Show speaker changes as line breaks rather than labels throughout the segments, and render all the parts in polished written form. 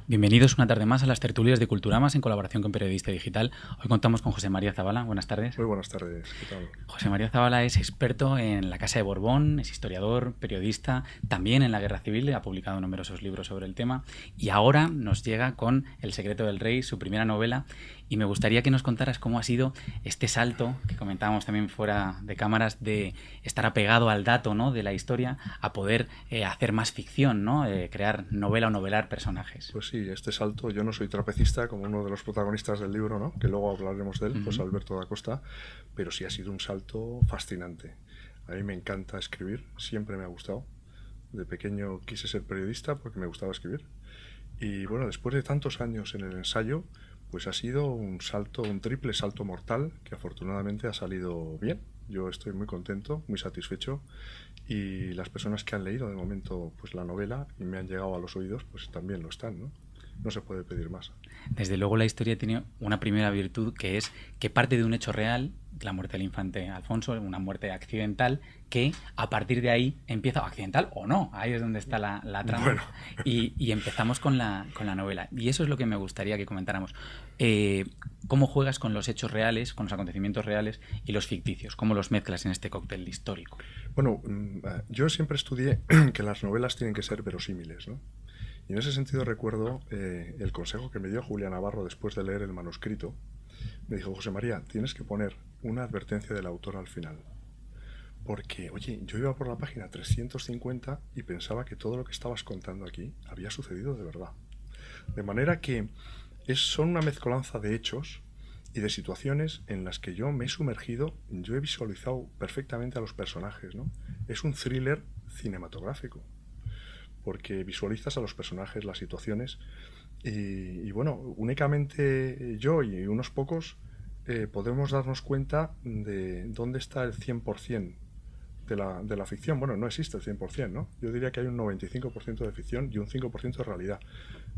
Bienvenidos una tarde más a las tertulias de Culturamas en colaboración con Periodista Digital. Hoy contamos con José María Zabala. Buenas tardes.
Muy buenas tardes, ¿qué tal?
José María Zabala es experto en la Casa de Borbón, es historiador, periodista, también en la Guerra Civil, ha publicado numerosos libros sobre el tema y ahora nos llega con El secreto del rey, su primera novela, y me gustaría que nos contaras cómo ha sido este salto que comentábamos también fuera de cámaras de estar apegado al dato, ¿no?, de la historia a poder hacer más ficción, ¿no?, crear novela o novelar personajes.
Pues sí, este salto, yo no soy trapecista como uno de los protagonistas del libro, ¿no? Que luego hablaremos de él, José Alberto da Costa, pero sí ha sido un salto fascinante. A mí me encanta escribir, siempre me ha gustado. De pequeño quise ser periodista porque me gustaba escribir. Y bueno, después de tantos años en el ensayo, pues ha sido un salto, un triple salto mortal que afortunadamente ha salido bien. Yo estoy muy contento, muy satisfecho, y las personas que han leído de momento pues la novela y me han llegado a los oídos pues también lo están, ¿no? No se puede pedir más.
Desde luego la historia tiene una primera virtud que es que parte de un hecho real, la muerte del infante Alfonso, una muerte accidental, que a partir de ahí empieza, accidental o no, ahí es donde está la trama,
Bueno,
y empezamos con la novela. Y eso es lo que me gustaría que comentáramos. ¿Cómo juegas con los hechos reales, con los acontecimientos reales y los ficticios? ¿Cómo los mezclas en este cóctel histórico?
bueno, yo siempre estudié que las novelas tienen que ser verosímiles, ¿no? Y en ese sentido recuerdo el consejo que me dio Julia Navarro después de leer el manuscrito. Me dijo: José María, tienes que poner una advertencia del autor al final. Porque, oye, yo iba por la página 350 y pensaba que todo lo que estabas contando aquí había sucedido de verdad. De manera que son una mezcolanza de hechos y de situaciones en las que yo me he sumergido, yo he visualizado perfectamente a los personajes, ¿no? Es un thriller cinematográfico, porque visualizas a los personajes, las situaciones, y bueno, únicamente yo y unos pocos podemos darnos cuenta de dónde está el 100% de la ficción. Bueno, no existe el 100%, ¿no? Yo diría que hay un 95% de ficción y un 5% de realidad,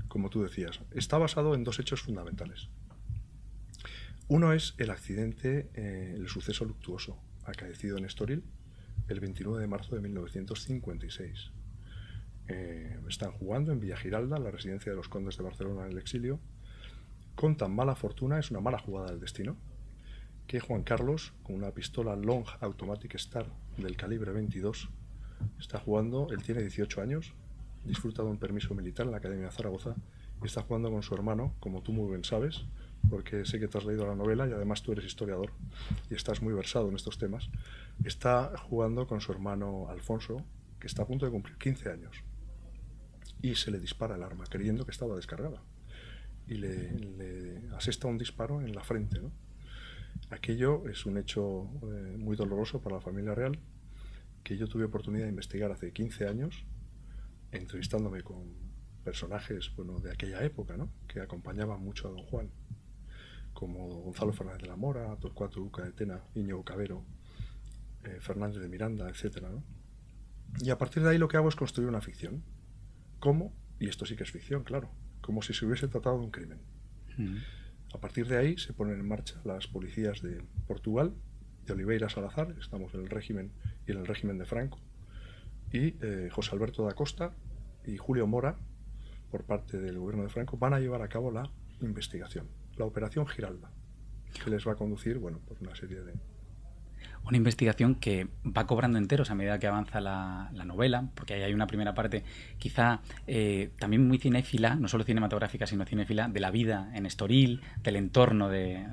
como tú decías. Está basado en dos hechos fundamentales. Uno es el accidente, el suceso luctuoso acaecido en Estoril el 29 de marzo de 1956. Están jugando en Villa Giralda, la residencia de los condes de Barcelona en el exilio. Con tan mala fortuna, es una mala jugada del destino, que Juan Carlos, con una pistola Long Automatic Star del calibre 22, está jugando. Él tiene 18 años, disfruta de un permiso militar en la Academia de Zaragoza y está jugando con su hermano, como tú muy bien sabes, porque sé que te has leído la novela y además tú eres historiador y estás muy versado en estos temas. Está jugando con su hermano Alfonso, que está a punto de cumplir 15 años, y se le dispara el arma creyendo que estaba descargada y le asesta un disparo en la frente, ¿no? Aquello es un hecho muy doloroso para la familia real, que yo tuve oportunidad de investigar hace 15 años, entrevistándome con personajes, bueno, de aquella época, ¿no?, que acompañaban mucho a don Juan, como Gonzalo Fernández de la Mora, Torcuato Luca de Tena, Íñigo Cabero, Fernández de Miranda, etcétera, ¿no? Y a partir de ahí lo que hago es construir una ficción. ¿Cómo? Y esto sí que es ficción, claro, como si se hubiese tratado de un crimen. A partir de ahí se ponen en marcha las policías de Portugal, de Oliveira Salazar, estamos en el régimen y en el régimen de Franco, y José Alberto da Costa y Julio Mora, por parte del gobierno de Franco, van a llevar a cabo la investigación, la operación Giralda, que les va a conducir, bueno, por una serie de...
Una investigación que va cobrando enteros a medida que avanza la novela, porque ahí hay una primera parte quizá también muy cinéfila, no solo cinematográfica, sino cinéfila, de la vida en Estoril, del entorno de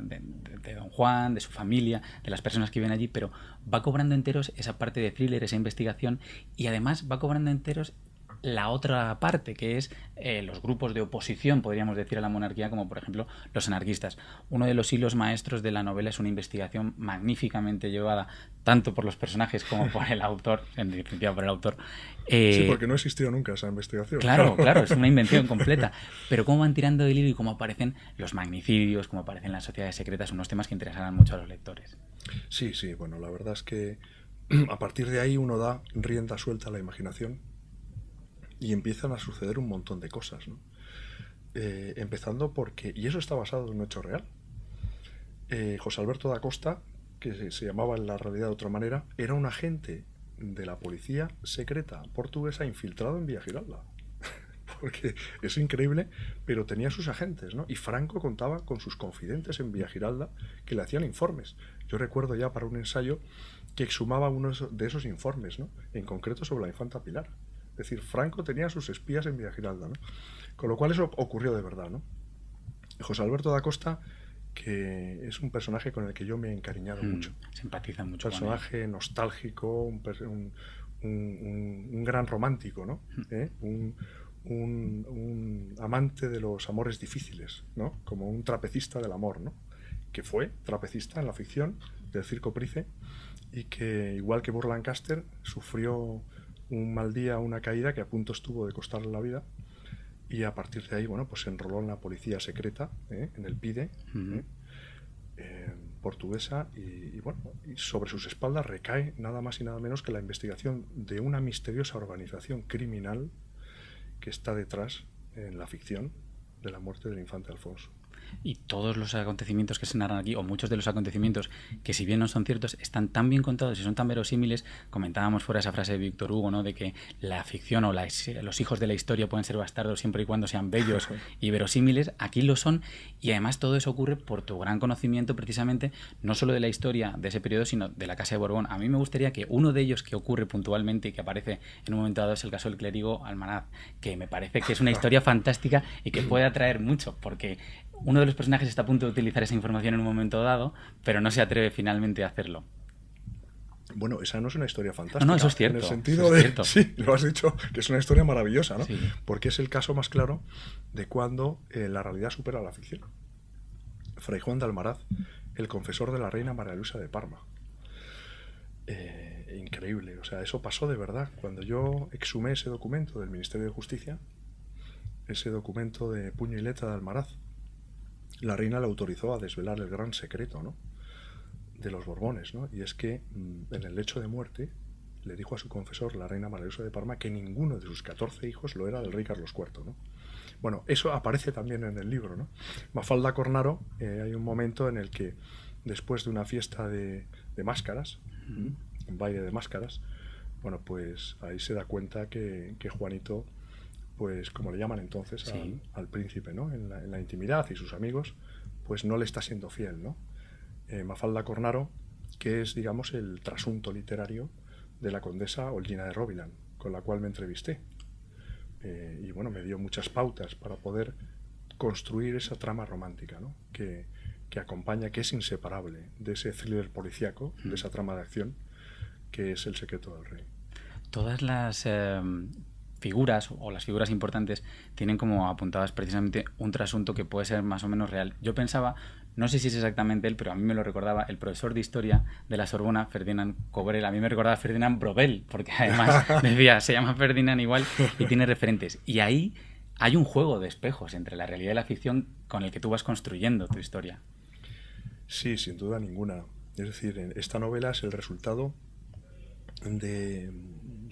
don Juan, de su familia, de las personas que viven allí, pero va cobrando enteros esa parte de thriller, esa investigación, y además va cobrando enteros la otra parte, que es los grupos de oposición, podríamos decir, a la monarquía, como por ejemplo los anarquistas. Uno de los hilos maestros de la novela es una investigación magníficamente llevada, tanto por los personajes como por el autor, en definitiva por el autor.
Sí,
Eh,
porque no existió nunca esa investigación, claro.
claro, claro, es una invención completa, pero cómo van tirando del hilo y cómo aparecen los magnicidios, cómo aparecen las sociedades secretas, unos temas que interesarán mucho a los lectores.
Sí, sí, bueno, la verdad es que a partir de ahí uno da rienda suelta a la imaginación y empiezan a suceder un montón de cosas, ¿no? Empezando porque, y eso está basado en un hecho real, José Alberto da Costa, que se llamaba en la realidad de otra manera, era un agente de la policía secreta portuguesa infiltrado en Villa Giralda. porque es increíble, pero tenía sus agentes, ¿no? Y Franco contaba con sus confidentes en Villa Giralda que le hacían informes. Yo recuerdo ya para un ensayo que exhumaba uno de esos informes, ¿no? En concreto sobre la infanta Pilar. Es decir, Franco tenía sus espías en Villa Giralda, ¿no? Con lo cual eso ocurrió de verdad, ¿no? José Alberto da Costa, que es un personaje con el que yo me he encariñado mucho.
Se empatiza mucho
Un personaje nostálgico, un gran romántico, ¿no? Un amante de los amores difíciles, ¿no? Como un trapecista del amor, ¿no? Que fue trapecista en la ficción del Circo Price y que, igual que Burr Lancaster, sufrió un mal día, una caída que a punto estuvo de costarle la vida, y a partir de ahí, bueno, pues se enroló en la policía secreta, en el PIDE, portuguesa, y bueno, y sobre sus espaldas recae nada más y nada menos que la investigación de una misteriosa organización criminal que está detrás, en la ficción, de la muerte del infante Alfonso.
Y todos los acontecimientos que se narran aquí, o muchos de los acontecimientos que, si bien no son ciertos, están tan bien contados y son tan verosímiles. Comentábamos fuera esa frase de Víctor Hugo, ¿no? De que la ficción o los hijos de la historia pueden ser bastardos siempre y cuando sean bellos y verosímiles. Aquí lo son, y además todo eso ocurre por tu gran conocimiento, precisamente, no solo de la historia de ese periodo, sino de la Casa de Borbón. A mí me gustaría que uno de ellos que ocurre puntualmente y que aparece en un momento dado es el caso del clérigo Almaraz, que me parece que es una historia fantástica y que puede atraer mucho, porque uno de los personajes está a punto de utilizar esa información en un momento dado, pero no se atreve finalmente a hacerlo.
Bueno, esa no es una historia fantástica.
No, eso es cierto.
En el sentido de... Cierto. Sí, lo has dicho, que es una historia maravillosa, ¿no?
Sí.
Porque es el caso más claro de cuando la realidad supera la ficción. Fray Juan de Almaraz, el confesor de la reina María Luisa de Parma. Increíble, o sea, eso pasó de verdad. Cuando yo exhumé ese documento del Ministerio de Justicia, ese documento de puño y letra de Almaraz, la reina le autorizó a desvelar el gran secreto, ¿no?, de los Borbones, ¿no? Y es que en el lecho de muerte le dijo a su confesor, la reina María Luisa de Parma, que ninguno de sus 14 hijos lo era del rey Carlos IV, ¿no? Bueno, eso aparece también en el libro, ¿no? Mafalda Cornaro, hay un momento en el que, después de una fiesta de máscaras, un baile de máscaras, bueno, pues ahí se da cuenta que Juanito, pues como le llaman entonces
sí,
al príncipe, ¿no?, en la intimidad, y sus amigos, pues no le está siendo fiel, ¿no? Mafalda Cornaro, que es, digamos, el trasunto literario de la condesa Olgina de Roviland, con la cual me entrevisté. Y bueno, me dio muchas pautas para poder construir esa trama romántica, ¿no?, que acompaña, que es inseparable de ese thriller policíaco, de esa trama de acción, que es El secreto del rey.
Todas las figuras, o las figuras importantes, tienen como apuntadas precisamente un trasunto que puede ser más o menos real. Yo pensaba, no sé si es exactamente él, pero a mí me lo recordaba el profesor de historia de la Sorbona, Ferdinand Cobrel. A mí me recordaba a Ferdinand Brobel, porque además decía, se llama Ferdinand igual y tiene referentes. Y ahí hay un juego de espejos entre la realidad y la ficción con el que tú vas construyendo tu historia.
Sí, sin duda ninguna. Es decir, esta novela es el resultado de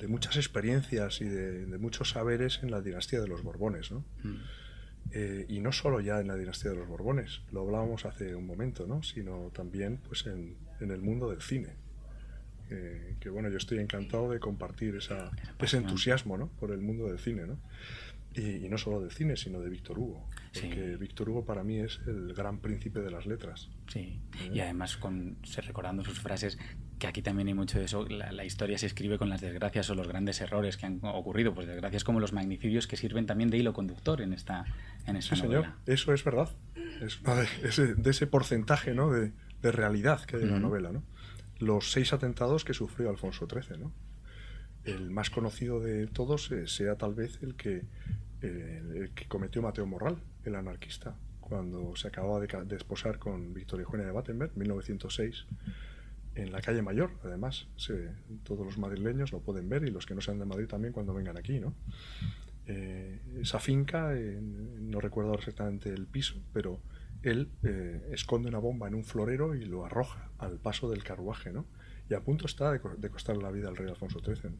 muchas experiencias y de muchos saberes en la dinastía de los Borbones, ¿no? Y no solo ya en la dinastía de los Borbones, lo hablábamos hace un momento, ¿no?, sino también, pues, en el mundo del cine. Que bueno, yo estoy encantado de compartir ese entusiasmo, ¿no?, por el mundo del cine, ¿no? Y no solo del cine, sino de Víctor Hugo. Porque Víctor Hugo para mí es el gran príncipe de las letras.
Sí, y además recordando sus frases, que aquí también hay mucho de eso, la historia se escribe con las desgracias o los grandes errores que han ocurrido, pues desgracias como los magnicidios, que sirven también de hilo conductor en esta
sí,
novela.
Señor, eso es verdad. Es de ese porcentaje, ¿no?, de realidad que hay en la novela, ¿no? Los 6 atentados que sufrió Alfonso XIII, ¿no? El más conocido de todos sea tal vez el que cometió Mateo Morral, el anarquista, cuando se acababa de desposar con Victoria Eugenia de Battenberg, 1906, en la calle Mayor. Además, todos los madrileños lo pueden ver, y los que no sean de Madrid también, cuando vengan aquí, ¿no? Esa finca, no recuerdo exactamente el piso, pero él esconde una bomba en un florero y lo arroja al paso del carruaje, ¿no? Y a punto está de costarle la vida al rey Alfonso XIII.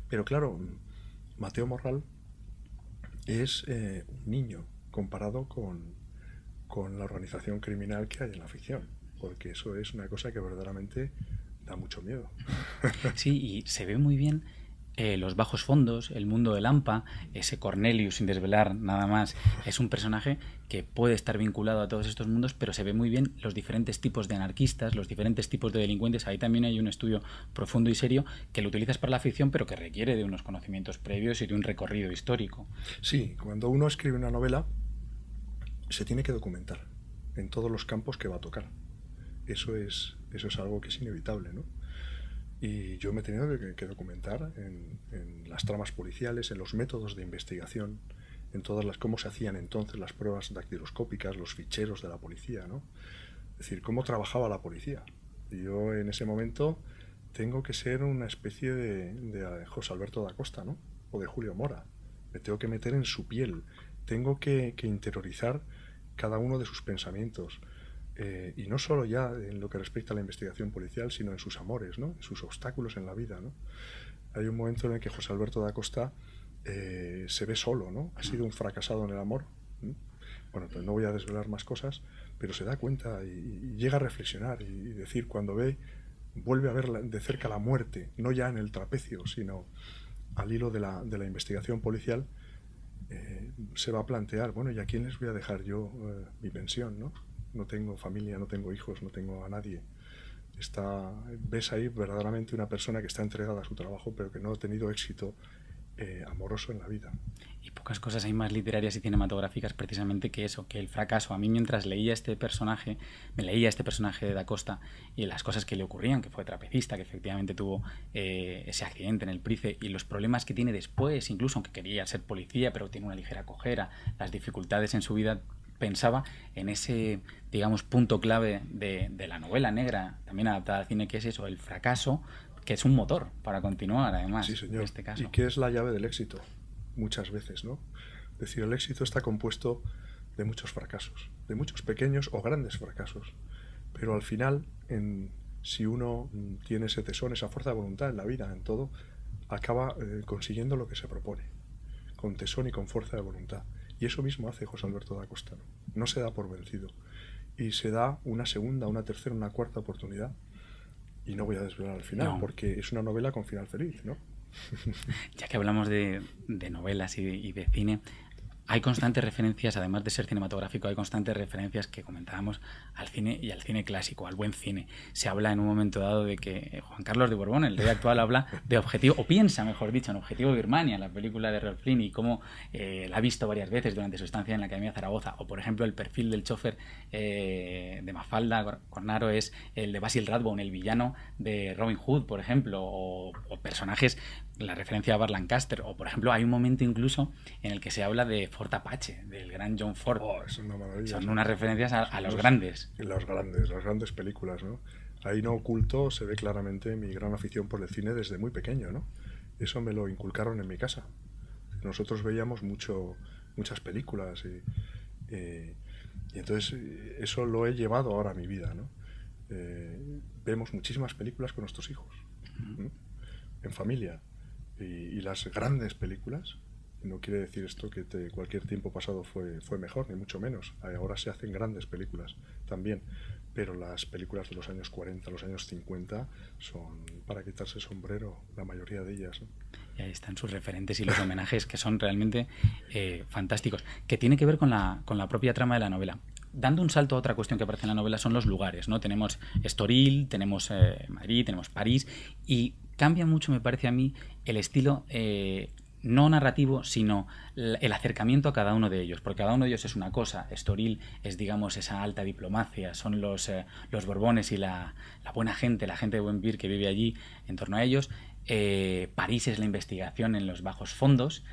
Pero claro, Mateo Morral es un niño comparado con la organización criminal que hay en la ficción, porque eso es una cosa que verdaderamente da mucho miedo.
Sí, y se ve muy bien los bajos fondos, el mundo del AMPA, ese Cornelius, sin desvelar nada más, es un personaje que puede estar vinculado a todos estos mundos, pero se ve muy bien los diferentes tipos de anarquistas, los diferentes tipos de delincuentes. Ahí también hay un estudio profundo y serio que lo utilizas para la ficción, pero que requiere de unos conocimientos previos y de un recorrido histórico.
Sí, cuando uno escribe una novela, se tiene que documentar en todos los campos que va a tocar. Eso es algo que es inevitable, ¿no? Y yo me he tenido que documentar en las tramas policiales, en los métodos de investigación, en todas las cómo se hacían entonces las pruebas dactiloscópicas, los ficheros de la policía, ¿no? Es decir, cómo trabajaba la policía. Y yo en ese momento tengo que ser una especie de José Alberto da Costa, ¿no? O de Julio Mora. Me tengo que meter en su piel. Tengo que interiorizar cada uno de sus pensamientos. Y no solo ya en lo que respecta a la investigación policial, sino en sus amores, ¿no? En sus obstáculos en la vida, ¿no? Hay un momento en el que José Alberto da Costa se ve solo, ¿no? Ha sido un fracasado en el amor. ¿No? Bueno, pues no voy a desvelar más cosas, pero se da cuenta y llega a reflexionar y decir, cuando vuelve a ver de cerca la muerte, no ya en el trapecio, sino al hilo de la investigación policial, se va a plantear, bueno, ¿y a quién les voy a dejar yo mi pensión, ¿no? No tengo familia, no tengo hijos, no tengo a nadie. Ves ahí verdaderamente una persona que está entregada a su trabajo, pero que no ha tenido éxito amoroso en la vida.
Y pocas cosas hay más literarias y cinematográficas precisamente que eso, que el fracaso. A mí mientras leía me leía este personaje de Da Costa y las cosas que le ocurrían, que fue trapecista, que efectivamente tuvo ese accidente en el Price y los problemas que tiene después, incluso aunque quería ser policía, pero tiene una ligera cojera, las dificultades en su vida, pensaba en ese, digamos, punto clave de la novela negra, también adaptada al cine, que es eso, el fracaso, que es un motor para continuar, además,
Sí, señor.
en este caso.
¿Y qué es la llave del éxito? Muchas veces, ¿no? Es decir, el éxito está compuesto de muchos fracasos, de muchos pequeños o grandes fracasos. Pero al final, si uno tiene ese tesón, esa fuerza de voluntad en la vida, en todo, acaba consiguiendo lo que se propone, con tesón y con fuerza de voluntad. Y eso mismo hace José Alberto da Costa, ¿no? No se da por vencido. Y se da una segunda, una tercera, una cuarta oportunidad. Y no voy a desvelar al final,
No.
porque es una novela con final feliz, ¿no?
Ya que hablamos de novelas y de cine, hay constantes referencias, además de ser cinematográfico, hay constantes referencias que comentábamos al cine y al cine clásico, al buen cine. Se habla en un momento dado de que Juan Carlos de Borbón, el rey actual, habla de Objetivo, o piensa, mejor dicho, en Objetivo Birmania, la película de Rolf Flynn, y cómo la ha visto varias veces durante su estancia en la Academia de Zaragoza. O, por ejemplo, el perfil del chofer de Mafalda Cornaro es el de Basil Rathbone, el villano de Robin Hood, por ejemplo, o personajes, la referencia a Burt Lancaster, o por ejemplo hay un momento incluso en el que se habla de Fort Apache, del gran John Ford.
Oh, es una maravilla.
Son unas referencias a los grandes.
Las grandes películas, ¿no? Ahí no oculto, se ve claramente mi gran afición por el cine desde muy pequeño, ¿no? Eso me lo inculcaron en mi casa. Nosotros veíamos muchas películas y entonces eso lo he llevado ahora a mi vida, ¿no? Vemos muchísimas películas con nuestros hijos, ¿no? En familia. Y las grandes películas, no quiere decir esto que cualquier tiempo pasado fue mejor, ni mucho menos. Ahora se hacen grandes películas también, pero las películas de los años 40, los años 50 son para quitarse el sombrero, la mayoría de ellas, ¿no?
Y ahí están sus referentes y los homenajes que son realmente fantásticos, que tiene que ver con la propia trama de la novela. Dando un salto a otra cuestión que aparece en la novela son los lugares, ¿no? Tenemos Estoril, tenemos Madrid, tenemos París, y cambia mucho, me parece a mí, el estilo no narrativo, sino el acercamiento a cada uno de ellos, porque cada uno de ellos es una cosa. Estoril es, digamos, esa alta diplomacia, son los Borbones y la buena gente, la gente de buen vivir que vive allí en torno a ellos. París es la investigación en los bajos fondos.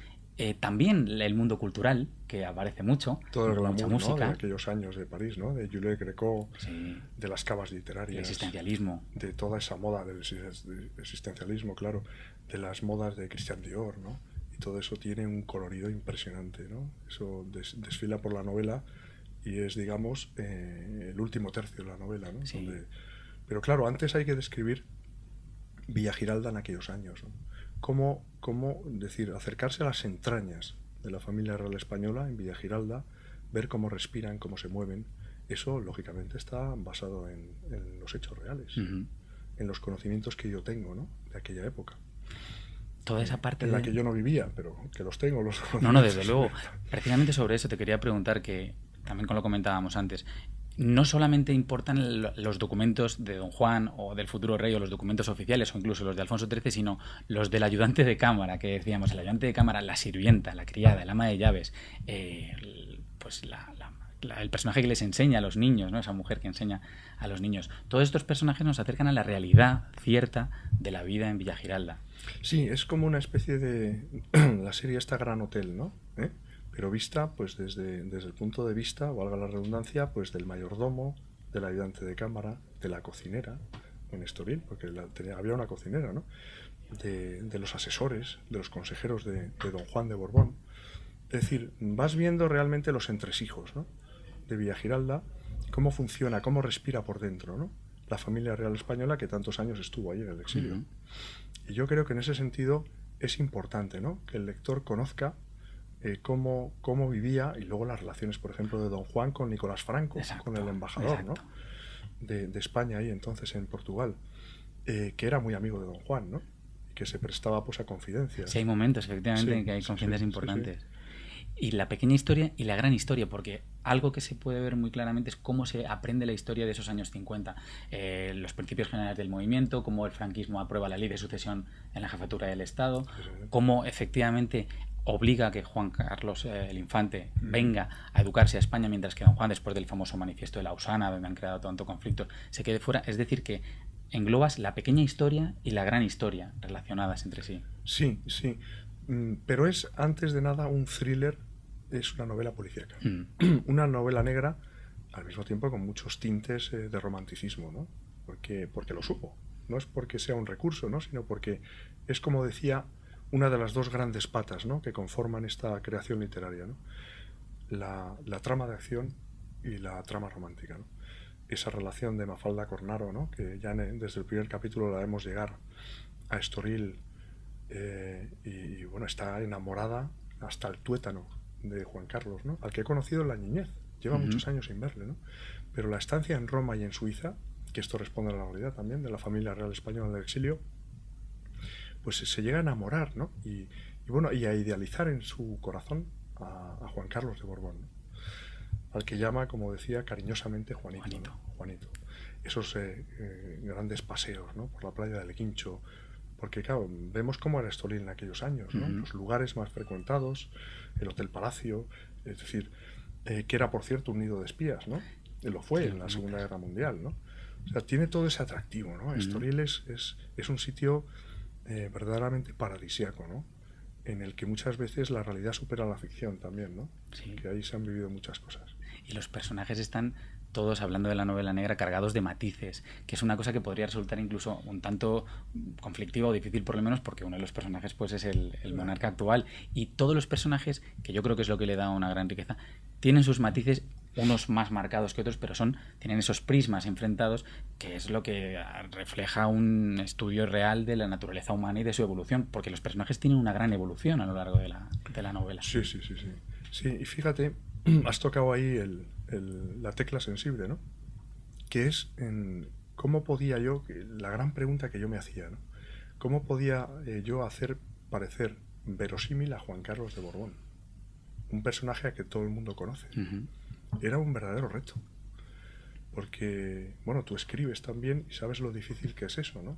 También el mundo cultural, que aparece mucho,
todo el glamour,
mucha música,
¿no? De aquellos años de París, ¿no? De Jules Greco,
sí,
de las cavas literarias,
el existencialismo,
de toda esa moda del existencialismo, claro, de las modas de Christian Dior, ¿no? Y todo eso tiene un colorido impresionante, ¿no? Eso desfila por la novela y es, digamos, el último tercio de la novela, ¿no?
sí.
Pero claro, antes hay que describir Villa Giralda en aquellos años, ¿no? Cómo decir, acercarse a las entrañas de la familia real española en Villa Giralda, ver cómo respiran, cómo se mueven. Eso, lógicamente, está basado en los hechos reales, en los conocimientos que yo tengo, ¿no? De aquella época.
toda esa parte
en la que yo no vivía, pero que los tengo, los
No, no, desde luego. Precisamente sobre eso te quería preguntar, que también lo comentábamos antes. No solamente importan los documentos de Don Juan o del futuro rey o los documentos oficiales o incluso los de Alfonso XIII, sino los del ayudante de cámara, que decíamos, el ayudante de cámara, la sirvienta, la criada, el ama de llaves, pues el personaje que les enseña a los niños, ¿no? Esa mujer que enseña a los niños. Todos estos personajes nos acercan a la realidad cierta de la vida en Villa Giralda.
Sí, es como una especie de la serie esta Gran Hotel, ¿no? Pero vista pues desde el punto de vista, valga la redundancia, pues del mayordomo, del ayudante de cámara, de la cocinera en Estoril, porque había una cocinera, ¿no? De los asesores, de los consejeros de Don Juan de Borbón. Es decir, vas viendo realmente los entresijos, ¿no? De Villa Giralda, cómo funciona, cómo respira por dentro, ¿no? La familia real española que tantos años estuvo ahí en el exilio.
Uh-huh.
Y yo creo que en ese sentido es importante, ¿no? Que el lector conozca cómo vivía, y luego las relaciones, por ejemplo, de Don Juan con Nicolás Franco,
Exacto,
con el embajador, ¿no? de España ahí entonces en Portugal, que era muy amigo de Don Juan, ¿no? Y que se prestaba pues a confidencias.
Sí, hay momentos, efectivamente, en que hay confidencias importantes. Y la pequeña historia y la gran historia, porque algo que se puede ver muy claramente es cómo se aprende la historia de esos años 50, los principios generales del movimiento, cómo el franquismo aprueba la ley de sucesión en la jefatura del Estado, cómo efectivamente obliga a que Juan Carlos el Infante venga a educarse a España, mientras que Don Juan, después del famoso manifiesto de Lausana, donde han creado tanto conflicto, se quede fuera. Es decir, que englobas la pequeña historia y la gran historia relacionadas entre sí.
Sí, sí. Pero es, antes de nada, un thriller, es una novela policíaca. Una novela negra, al mismo tiempo con muchos tintes de romanticismo, ¿no? Porque lo supo. No es porque sea un recurso, ¿no? Sino porque es, como decía, una de las dos grandes patas, ¿no? Que conforman esta creación literaria, ¿no? La trama de acción y la trama romántica, ¿no? Esa relación de Mafalda Cornaro, ¿no? Que ya desde el primer capítulo la vemos llegar a Estoril y bueno, está enamorada hasta el tuétano de Juan Carlos, ¿no? Al que he conocido en la niñez. Lleva muchos años sin verle, ¿no? Pero la estancia en Roma y en Suiza, que esto responde a la realidad también de la familia real española del exilio, pues se llega a enamorar, ¿no? Y bueno, y a idealizar en su corazón a Juan Carlos de Borbón, ¿no? Al que llama, como decía, cariñosamente Juanito. ¿No? Juanito. Esos grandes paseos, ¿no? Por la playa del Quincho, porque claro, vemos cómo era Estoril en aquellos años, ¿no? Los lugares más frecuentados, el Hotel Palacio, es decir, que era, por cierto, un nido de espías, ¿no? Lo fue en la Segunda Guerra Mundial, ¿no? O sea, tiene todo ese atractivo, ¿no? Estoril es un sitio verdaderamente paradisíaco, ¿no? En el que muchas veces la realidad supera la ficción también, ¿no?
Sí.
Que ahí se han vivido muchas cosas.
Y los personajes están todos, hablando de la novela negra, cargados de matices, que es una cosa que podría resultar incluso un tanto conflictiva o difícil, por lo menos, porque uno de los personajes pues es el monarca actual, y todos los personajes, que yo creo que es lo que le da una gran riqueza, tienen sus matices, unos más marcados que otros, pero tienen esos prismas enfrentados, que es lo que refleja un estudio real de la naturaleza humana y de su evolución, porque los personajes tienen una gran evolución a lo largo de la novela.
Sí. Sí, y fíjate, has tocado ahí la tecla sensible, ¿no? Que es cómo podía yo, la gran pregunta que yo me hacía, ¿no? ¿Cómo podía yo hacer parecer verosímil a Juan Carlos de Borbón? Un personaje a que todo el mundo conoce. Era un verdadero reto. Porque, bueno, tú escribes también y sabes lo difícil que es eso, ¿no?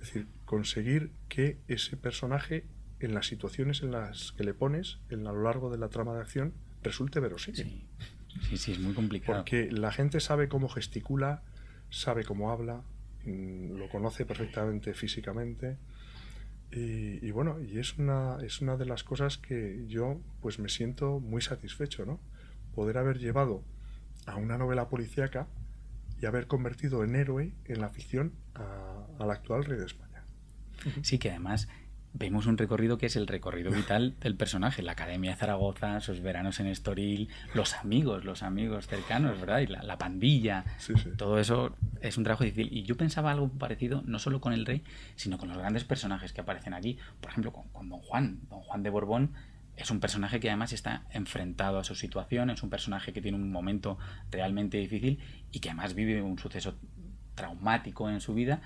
Es decir, conseguir que ese personaje, en las situaciones en las que le pones, a lo largo de la trama de acción, resulte verosímil.
Sí, es muy complicado.
Porque la gente sabe cómo gesticula, sabe cómo habla, lo conoce perfectamente físicamente. Y bueno, y es una de las cosas que yo pues me siento muy satisfecho, ¿no? Poder haber llevado a una novela policíaca y haber convertido en héroe en la ficción al actual rey de España.
Sí, que además vemos un recorrido que es el recorrido vital del personaje, la Academia de Zaragoza, sus veranos en Estoril, los amigos cercanos, ¿verdad? Y la pandilla,
sí.
Todo eso es un trabajo difícil. Y yo pensaba algo parecido, no solo con el rey, sino con los grandes personajes que aparecen aquí. Por ejemplo, con Don Juan. Don Juan de Borbón es un personaje que además está enfrentado a su situación, es un personaje que tiene un momento realmente difícil y que además vive un suceso traumático en su vida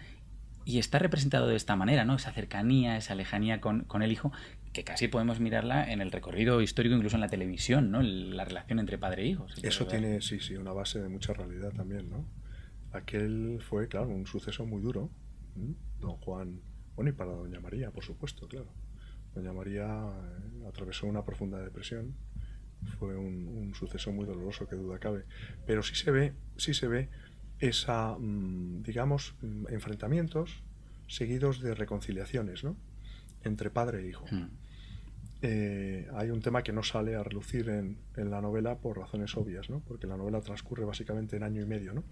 Y está representado de esta manera, ¿no? Esa cercanía, esa lejanía con el hijo, que casi podemos mirarla en el recorrido histórico, incluso en la televisión, ¿no? La relación entre padre e hijo. Si
Eso
quieres ver.
tiene, sí, sí, una base de mucha realidad también, ¿no? Aquel fue, claro, un suceso muy duro. ¿Mm? Don Juan, bueno, y para Doña María, por supuesto, claro. Doña María atravesó una profunda depresión. Fue un suceso muy doloroso, que duda cabe. Pero sí se ve esa, digamos, enfrentamientos seguidos de reconciliaciones, ¿no? Entre padre e hijo.
Mm.
Hay un tema que no sale a relucir en la novela por razones obvias, ¿no? Porque la novela transcurre básicamente en año y medio, ¿no?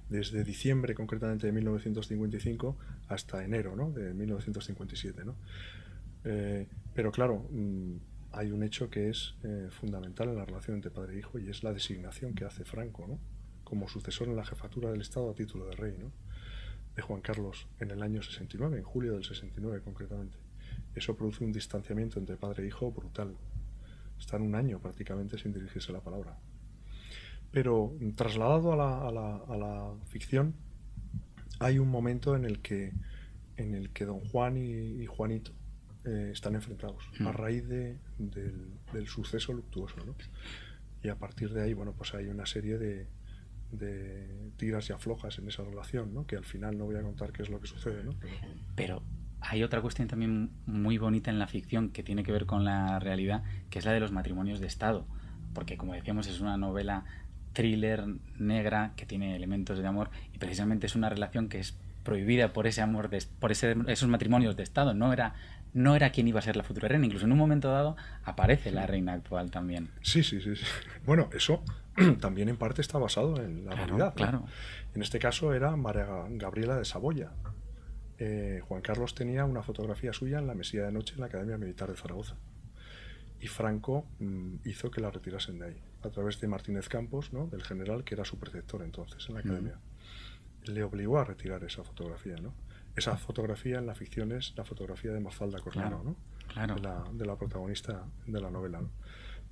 Desde diciembre concretamente de 1955 hasta enero, ¿no? De 1957, ¿no? Pero claro, hay un hecho que es fundamental en la relación entre padre e hijo, y es la designación que hace Franco, ¿no? Como sucesor en la jefatura del Estado a título de rey, ¿no? De Juan Carlos en el año 69, en julio del 69 concretamente. Eso produce un distanciamiento entre padre e hijo brutal. Están un año prácticamente sin dirigirse la palabra. Pero trasladado a la ficción, hay un momento en el que don Juan y Juanito están enfrentados a raíz del suceso luctuoso, ¿no? Y a partir de ahí, bueno, pues hay una serie de tiras y aflojas en esa relación, ¿no? Que al final no voy a contar qué es lo que sucede, ¿no?
Pero hay otra cuestión también muy bonita en la ficción que tiene que ver con la realidad, que es la de los matrimonios de Estado. Porque, como decíamos, es una novela thriller negra que tiene elementos de amor, y precisamente es una relación que es prohibida por ese amor, esos matrimonios de Estado. No era quien iba a ser la futura reina. Incluso en un momento dado aparece la reina actual también.
Sí, sí, sí, sí. Bueno, eso también en parte está basado en la
Claro,
realidad, ¿no?
claro.
En este caso era María Gabriela de Saboya. Juan Carlos tenía una fotografía suya en la mesilla de noche en la Academia Militar de Zaragoza. Y Franco hizo que la retirasen de ahí, a través de Martínez Campos, ¿no? Del general, que era su preceptor entonces en la Academia. Le obligó a retirar esa fotografía, ¿no? Esa fotografía en la ficción es la fotografía de Mafalda Cornaro,
Claro,
¿no?
claro.
De la protagonista de la novela, ¿no?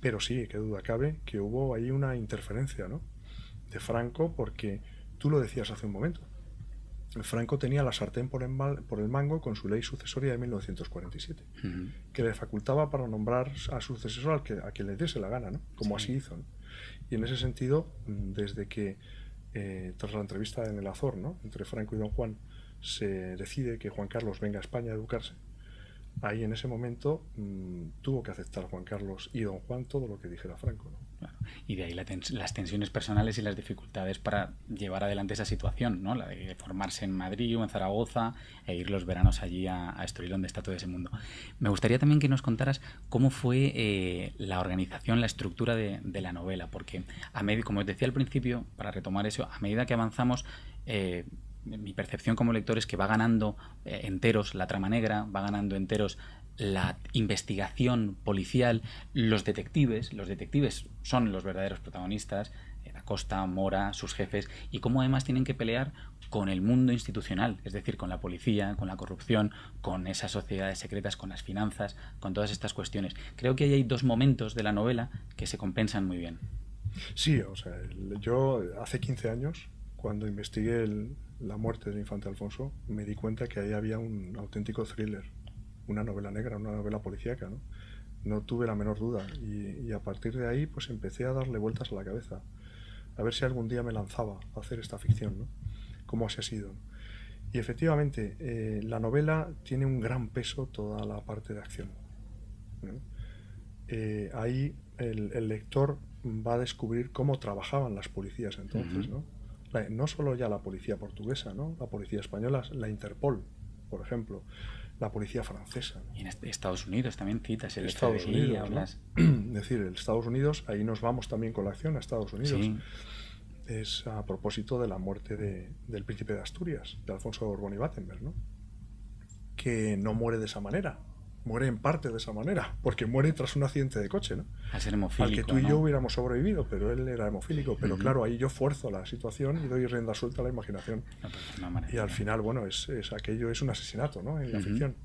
Pero sí, qué duda cabe que hubo ahí una interferencia, ¿no? De Franco, porque tú lo decías hace un momento. Franco tenía la sartén por el mango con su ley sucesoria de 1947, que le facultaba para nombrar a su sucesor a quien le diese la gana, ¿no? Como así hizo, ¿no? Y en ese sentido, desde que tras la entrevista en el Azor, ¿no? Entre Franco y don Juan, se decide que Juan Carlos venga a España a educarse, ahí en ese momento tuvo que aceptar Juan Carlos y don Juan todo lo que dijera Franco, ¿no?
Claro. Y de ahí las tensiones personales y las dificultades para llevar adelante esa situación, ¿no? La de formarse en Madrid o en Zaragoza e ir los veranos allí a Estoril, donde está todo ese mundo. Me gustaría también que nos contaras cómo fue la organización, la estructura de la novela, porque como os decía al principio, para retomar eso, a medida que avanzamos, mi percepción como lector es que va ganando enteros la trama negra, va ganando enteros la investigación policial, los detectives son los verdaderos protagonistas, Da Costa, Mora, sus jefes, y cómo además tienen que pelear con el mundo institucional, es decir, con la policía, con la corrupción, con esas sociedades secretas, con las finanzas, con todas estas cuestiones. Creo que ahí hay dos momentos de la novela que se compensan muy bien.
Sí, o sea, yo hace 15 años, cuando investigué la muerte del infante Alfonso, me di cuenta que ahí había un auténtico thriller, una novela negra, una novela policíaca, ¿no? No tuve la menor duda, y a partir de ahí pues empecé a darle vueltas a la cabeza, a ver si algún día me lanzaba a hacer esta ficción, ¿no? Cómo así ha sido. Y efectivamente, la novela tiene un gran peso toda la parte de acción, ¿no? Ahí el lector va a descubrir cómo trabajaban las policías entonces, ¿no? No solo ya la policía portuguesa, ¿no? La policía española, la Interpol, por ejemplo, la policía francesa, ¿no?
Y en Estados Unidos también citas el
Estados
FBI,
Unidos, ¿no?
hablas...
Es decir, el Estados Unidos, ahí nos vamos también con la acción a Estados Unidos.
Sí.
Es a propósito de la muerte del príncipe de Asturias, de Alfonso Borbón y Battenberg, ¿no? Que no muere de esa manera, muere en parte de esa manera, porque muere tras un accidente de coche, ¿no?
Al ser hemofílico,
Al que tú y
¿no?
yo hubiéramos sobrevivido, pero él era hemofílico. Pero claro, ahí yo fuerzo la situación y doy rienda suelta a la imaginación.
No, pues una
y al final, bueno, aquello es un asesinato, ¿no? En la ficción.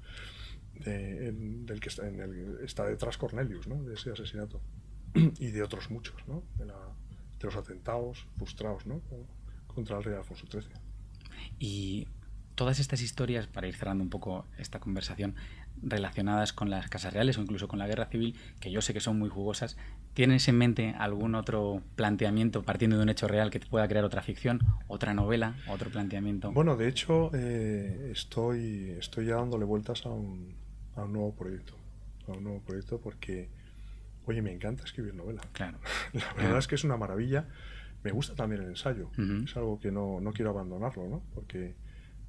Del que está detrás Cornelius, ¿no? De ese asesinato. Y de otros muchos, ¿no? De los atentados frustrados, ¿no? Contra el rey Alfonso XIII.
Y todas estas historias, para ir cerrando un poco esta conversación, relacionadas con las casas reales o incluso con la guerra civil, que yo sé que son muy jugosas, ¿tienes en mente algún otro planteamiento partiendo de un hecho real que te pueda crear otra ficción, otra novela, otro planteamiento?
Bueno, de hecho, estoy ya dándole vueltas a un nuevo proyecto. A un nuevo proyecto porque, oye, me encanta escribir novela.
Claro.
La verdad es que es una maravilla. Me gusta también el ensayo. Es algo que no quiero abandonarlo, ¿no? Porque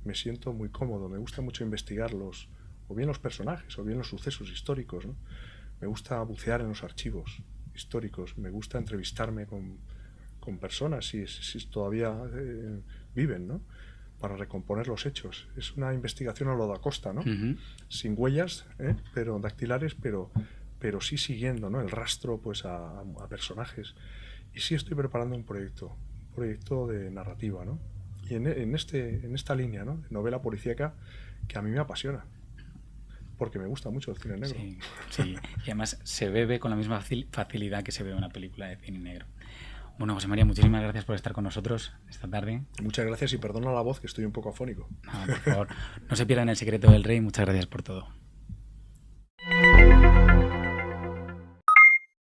me siento muy cómodo. Me gusta mucho investigar o bien los personajes, o bien los sucesos históricos, ¿no? Me gusta bucear en los archivos históricos. Me gusta entrevistarme con personas si todavía viven, ¿no? Para recomponer los hechos. Es una investigación a lo da Costa, ¿no? Sin huellas, pero dactilares, pero sí siguiendo, ¿no? El rastro, pues, a personajes. Y sí estoy preparando un proyecto de narrativa, ¿no? Y en esta línea, ¿no? De novela policíaca que a mí me apasiona, porque me gusta mucho el cine negro.
Sí, sí. Y además se bebe con la misma facilidad que se ve una película de cine negro. Bueno, José María, muchísimas gracias por estar con nosotros esta tarde.
Muchas gracias y perdona la voz, que estoy un poco afónico.
No, por favor, no se pierdan El secreto del rey. Muchas gracias por todo.